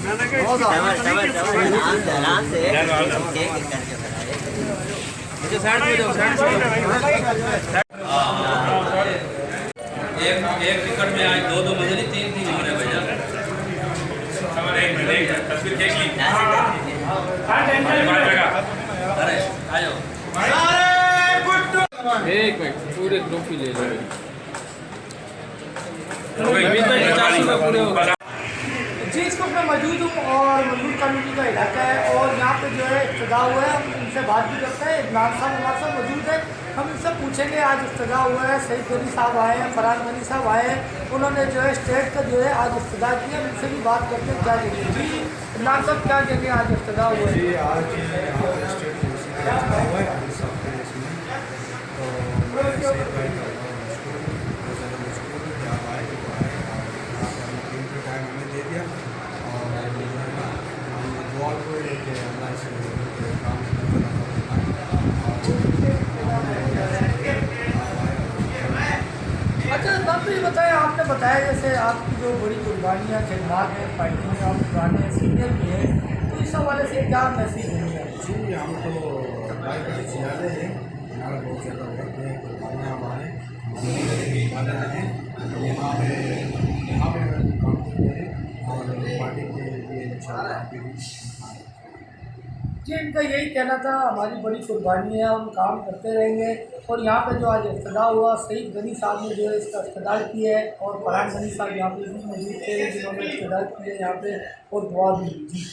आराम से एक टिकट में आज दो मंजिल 3 हो रहे भैया। तस्वीर देख ली। अरे आ जाओ। एक मिनट पूरे ट्रॉफी ले लो। जी इस वक्त मैं मौजूद हूँ और मंजूर कॉलोनी का इलाका है और यहाँ पे जो है इफ्तिदा हुआ है। हम उनसे बात भी करते हैं। इमरान साहब हमारे साथ मौजूद है। हम इनसे पूछेंगे आज इफ्तिदा हुआ है, सईद गनी साहब आए हैं, फरहान गनी साहब आए हैं, उन्होंने जो है स्टेट का जो है आज इफ्तिदा किया। उनसे भी बात करते हैं क्या कहेंगे। जी इमरान साहब क्या कहेंगे, आज इफ्तिदा हुआ है? जी आज स्टेट हुआ है टाइम हमें दे दिया और दुआ को लेके अल्लाह से काम अच्छा बात ये बताएं, आपने बताया जैसे आपकी जो बड़ी कुर्बानियाँ खिदमात हैं पार्टी में, आप पुराने सीनियर भी हैं, तो इस हवाले से क्या मैसेज देंगे? जी हम तो भाई के सियाले हैं, हमारा बहुत ज़्यादा वक्त है, कुर्बानियाँ हमारे हैं यहाँ पे काम करते हैं और पार्टी के लिए इंशाल्लाह जी इनका यही कहना था, हमारी बड़ी कुर्बानी है, हम काम करते रहेंगे। और यहाँ पे जो आज इफ्तिदा हुआ, सईद गनी साहब ने जो है इसका इफ्तिदा किया है और फरहान गनी साहब यहाँ पे भी मौजूद थे जिन्होंने इफ्तिदा किया यहाँ पे और दुआ भी दी।